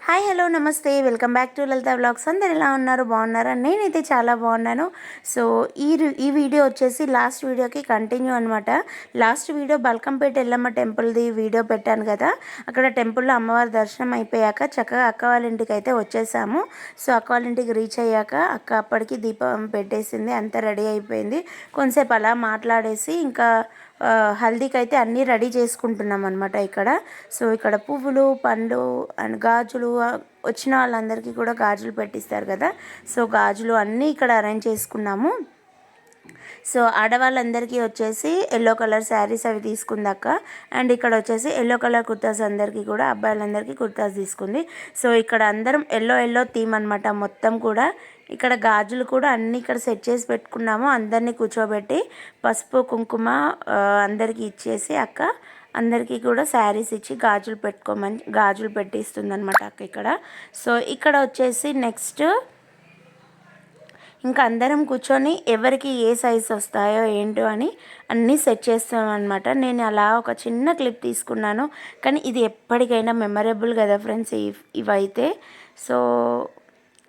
Hi hello నమస్తే welcome back to Lalitha vlogs. అందరు ఎలా ఉన్నారు? బాగున్నారా? నేనైతే చాలా బాగున్నాను. సో ఈ వీడియో వచ్చేసి లాస్ట్ వీడియోకి కంటిన్యూ అనమాట. లాస్ట్ వీడియో బల్కంపేట ఎల్లమ్మ టెంపుల్ది వీడియో పెట్టాను కదా. అక్కడ టెంపుల్లో అమ్మవారి దర్శనం అయిపోయాక చక్కగా అక్క వాళ్ళ ఇంటికి అయితే వచ్చేసాము. సో అక్క వాళ్ళ ఇంటికి రీచ్ అయ్యాక అక్క అప్పటికి దీపం పెట్టేసింది, అంతా రెడీ అయిపోయింది. కొంతసేపు అలా మాట్లాడేసి ఇంకా హల్దీకి అయితే అన్నీ రెడీ చేసుకుంటున్నాం అనమాట ఇక్కడ. సో ఇక్కడ పువ్వులు, పండ్లు అండ్ గాజులు, వచ్చిన వాళ్ళందరికీ కూడా గాజులు పెట్టిస్తారు కదా. సో గాజులు అన్నీ ఇక్కడ అరేంజ్ చేసుకున్నాము. సో ఆడవాళ్ళందరికీ వచ్చేసి ఎల్లో కలర్ శారీస్ అవి తీసుకుందాక, అండ్ ఇక్కడ వచ్చేసి ఎల్లో కలర్ కుర్తాస్ అందరికీ కూడా, అబ్బాయిలందరికీ కుర్తాస్ తీసుకుంది. సో ఇక్కడ అందరం ఎల్లో థీమ్ అనమాట మొత్తం కూడా. ఇక్కడ గాజులు కూడా అన్నీ ఇక్కడ సెట్ చేసి పెట్టుకున్నాము. అందరినీ కూర్చోబెట్టి పసుపు కుంకుమ అందరికీ ఇచ్చేసి అక్క అందరికీ కూడా శారీస్ ఇచ్చి గాజులు పెట్టుకోమని గాజులు పెట్టిస్తుంది అనమాట అక్క ఇక్కడ. సో ఇక్కడ వచ్చేసి నెక్స్ట్ ఇంకా అందరం కూర్చొని ఎవరికి ఏ సైజ్ వస్తాయో ఏంటో అని అన్నీ సెట్ చేస్తాం అనమాట. నేను అలా ఒక చిన్న క్లిప్ తీసుకున్నాను, కానీ ఇది ఎప్పటికైనా మెమరబుల్ కదా ఫ్రెండ్స్ ఇవైతే. సో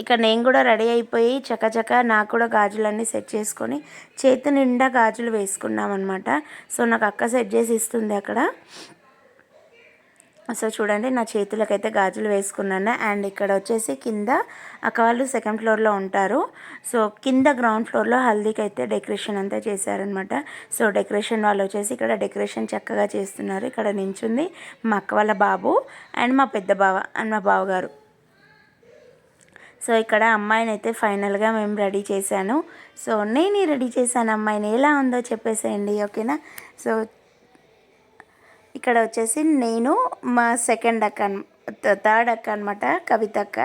ఇక్కడ నేను కూడా రెడీ అయిపోయి చకచక నాకు కూడా గాజులన్నీ సెట్ చేసుకొని చేతి నిండా గాజులు వేసుకున్నాం అనమాట. సో నాకు అక్క సెట్ చేసి ఇస్తుంది అక్కడ. సో చూడండి, నా చేతులకైతే గాజులు వేసుకున్నాను. అండ్ ఇక్కడ వచ్చేసి కింద అక్క వాళ్ళు సెకండ్ ఫ్లోర్లో ఉంటారు. సో కింద గ్రౌండ్ ఫ్లోర్లో హల్దీకి అయితే డెకరేషన్ అంతా చేశారనమాట. సో డెకరేషన్ వాళ్ళు వచ్చేసి ఇక్కడ డెకరేషన్ చక్కగా చేస్తున్నారు. ఇక్కడ నించుంది మా అక్క వాళ్ళ బాబు అండ్ మా పెద్ద బావ అండ్ మా బావగారు. సో ఇక్కడ అమ్మాయిని అయితే ఫైనల్గా మేము రెడీ చేశాను. సో నేను రెడీ చేశాను అమ్మాయిని, ఎలా ఉందో చెప్పేసేయండి, ఓకేనా. సో ఇక్కడ వచ్చేసి నేను మా థర్డ్ అక్క అనమాట, కవిత అక్క.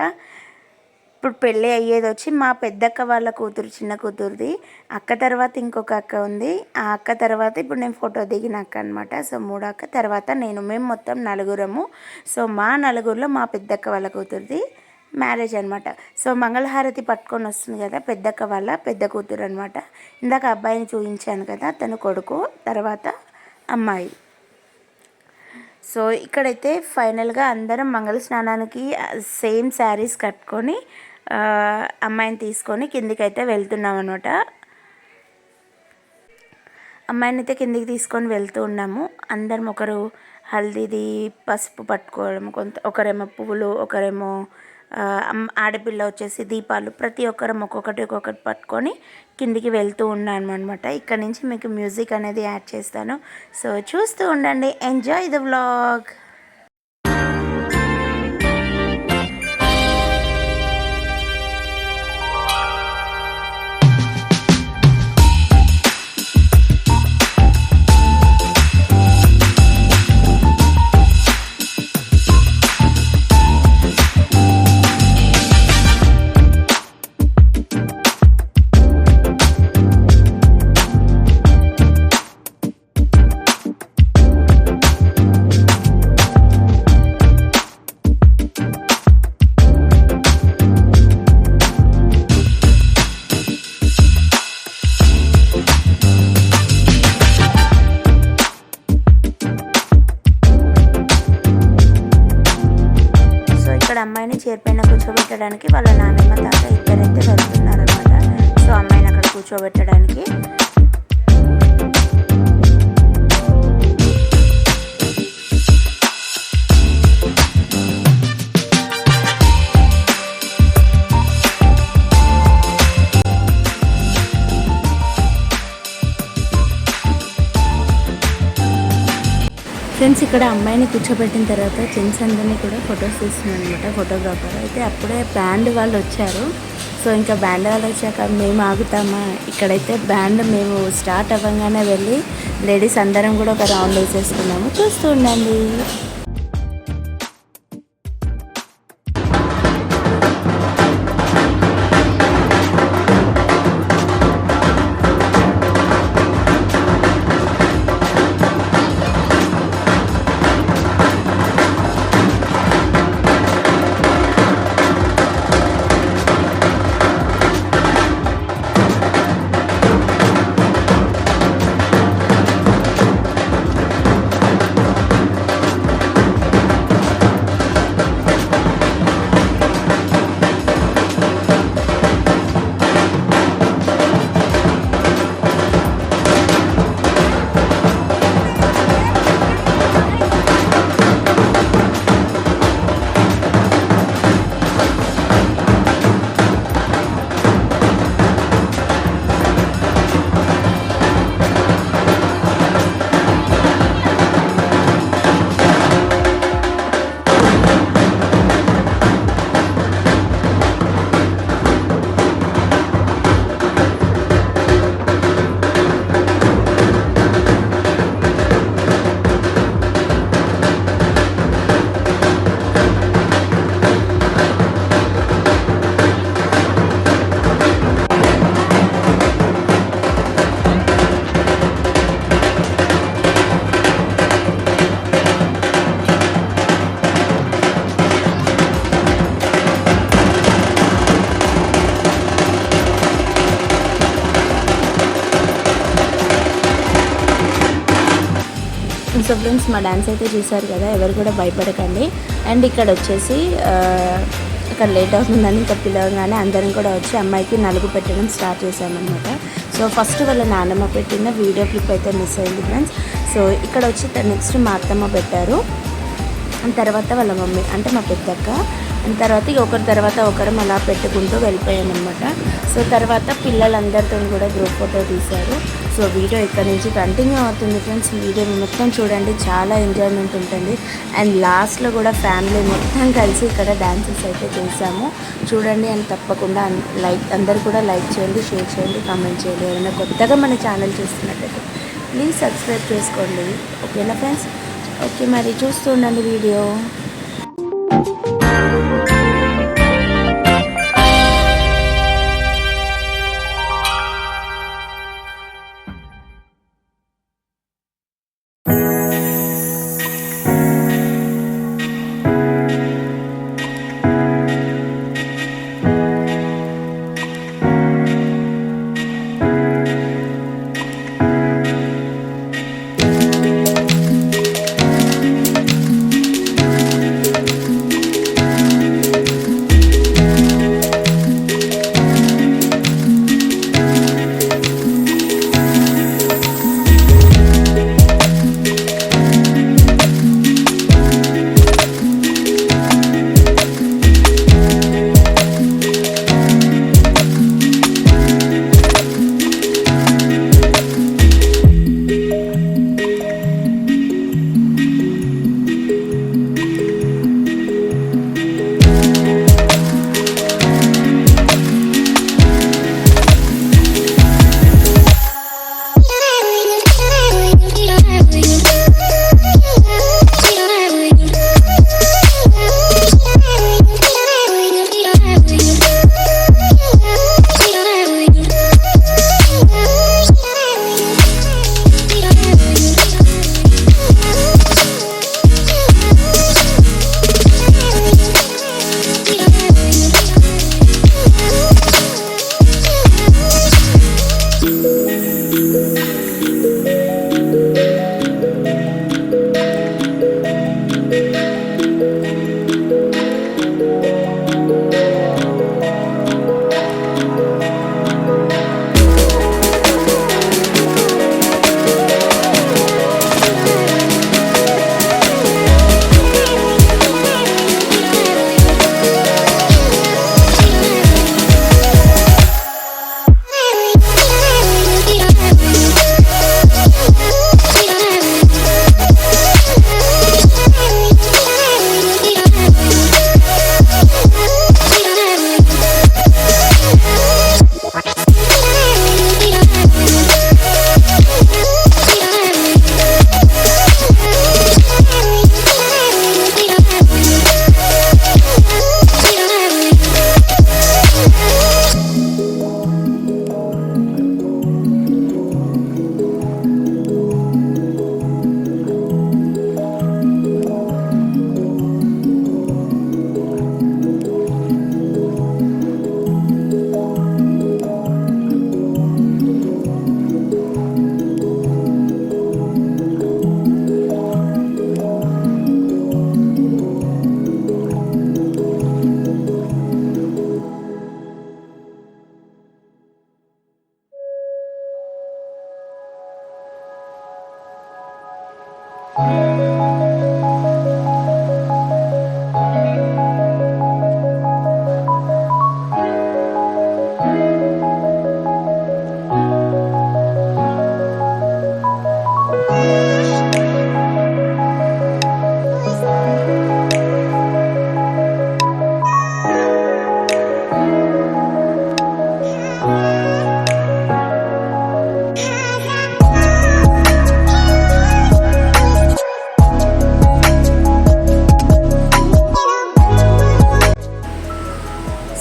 ఇప్పుడు పెళ్ళి అయ్యేది వచ్చి మా పెద్దక్క వాళ్ళ కూతురు, చిన్న కూతురుది. అక్క తర్వాత ఇంకొక అక్క ఉంది, ఆ అక్క తర్వాత ఇప్పుడు నేను ఫోటో దిగిన అక్క అనమాట. సో మూడో అక్క తర్వాత నేను, మేము మొత్తం నలుగురము. సో మా నలుగురిలో మా పెద్దక్క వాళ్ళ కూతురుది మ్యారేజ్ అనమాట. సో మంగళహారతి పట్టుకొని వస్తుంది కదా పెద్దక్క వాళ్ళ పెద్ద కూతురు అనమాట. ఇందాక అబ్బాయిని చూపించాను కదా, తను కొడుకు, తర్వాత అమ్మాయి. సో ఇక్కడైతే ఫైనల్గా అందరం మంగళ స్నానానికి సేమ్ శారీస్ కట్టుకొని అమ్మాయిని తీసుకొని కిందికి అయితే వెళ్తున్నాం అనమాట. అమ్మాయిని అయితే కిందికి తీసుకొని వెళ్తూ ఉన్నాము. అందరం ఒకరు హల్దీది పసుపు పట్టుకోవడం, ఒకరేమో పువ్వులు, ఒకరేమో ఆడపిల్ల వచ్చేసి దీపాలు, ప్రతి ఒక్కరం ఒక్కొక్కటి పట్టుకొని కిందికి వెళ్తూ ఉన్నాను అనమాట. ఇక్కడ నుంచి మీకు మ్యూజిక్ అనేది యాడ్ చేస్తాను. సో చూస్తూ ఉండండి, ఎంజాయ్ ద వ్లాగ్. అమ్మాయిని చైర్పైన కూర్చోబెట్టడానికి వాళ్ళ నాన్నమ్మ తాత ఇద్దరైతే వెళ్తున్నారనమాట. సో అమ్మాయిని అక్కడ కూర్చోబెట్టడానికి ఫ్రెండ్స్. ఇక్కడ అమ్మాయిని కూర్చోబెట్టిన తర్వాత జెంట్స్ అందరినీ కూడా ఫొటోస్ తీస్తున్నాను అనమాట, ఫోటోగ్రాఫర్ అయితే. అప్పుడే బ్యాండ్ వాళ్ళు వచ్చారు. సో ఇంకా బ్యాండ్ వాళ్ళు వచ్చాక మేము ఆగుతామా, ఇక్కడైతే బ్యాండ్ మేము స్టార్ట్ అవ్వగానే వెళ్ళి లేడీస్ అందరం కూడా ఒక రౌండ్ వేసేసుకున్నాము. చూస్తూ ఉండండి. సో ఫ్రెండ్స్ మా డ్యాన్స్ అయితే చూసారు కదా, ఎవరు కూడా భయపడకండి. అండ్ ఇక్కడ వచ్చేసి ఇక్కడ లేట్ అవుతుందని ఇంకా పిలవగానే అందరం కూడా వచ్చి అమ్మాయికి నలుగు పెట్టడం స్టార్ట్ చేసామన్నమాట. సో ఫస్ట్ వాళ్ళ నాన్నమ్మ పెట్టిన వీడియో క్లిప్ అయితే మిస్ అయింది ఫ్రెండ్స్. సో ఇక్కడ వచ్చి నెక్స్ట్ మా అత్తమ్మ పెట్టారు, తర్వాత వాళ్ళ మమ్మీ అంటే మా పెద్దక్క, తర్వాత ఒకరి తర్వాత ఒకరం అలా పెట్టుకుంటూ వెళ్ళిపోయామన్నమాట. సో తర్వాత పిల్లలందరితో కూడా గ్రూప్ ఫోటో తీశారు. సో వీడియో ఇక్కడ నుంచి కంటిన్యూ అవుతుంది ఫ్రెండ్స్. వీడియో మొత్తం చూడండి, చాలా ఎంజాయ్మెంట్ ఉంటుంది. అండ్ లాస్ట్లో కూడా ఫ్యామిలీ మొత్తం కలిసి ఇక్కడ డాన్సెస్ అయితే చేసాము చూడండి. అండ్ తప్పకుండా అందరు కూడా లైక్ చేయండి, షేర్ చేయండి, కామెంట్ చేయండి. ఏదైనా కొత్తగా మన ఛానల్ చూస్తున్నట్టయితే ప్లీజ్ సబ్స్క్రైబ్ చేసుకోండి. ఓకేనా ఫ్రెండ్స్? ఓకే, మరి చూస్తూ ఉండండి వీడియో.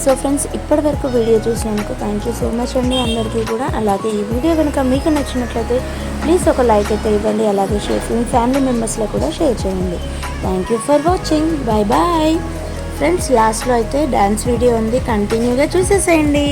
సో ఫ్రెండ్స్, ఇప్పటి వరకు వీడియో చూసినందుకు థ్యాంక్ యూ సో మచ్ అండి అందరికీ కూడా. అలాగే ఈ వీడియో కనుక మీకు నచ్చినట్లయితే ప్లీజ్ ఒక లైక్ అయితే ఇవ్వండి. అలాగే మీ ఫ్యామిలీ మెంబర్స్లో కూడా షేర్ చేయండి. Thank you for watching. Bye bye friends. లాస్ట్లో అయితే డ్యాన్స్ వీడియో ఉంది, కంటిన్యూగా చూసేసేయండి.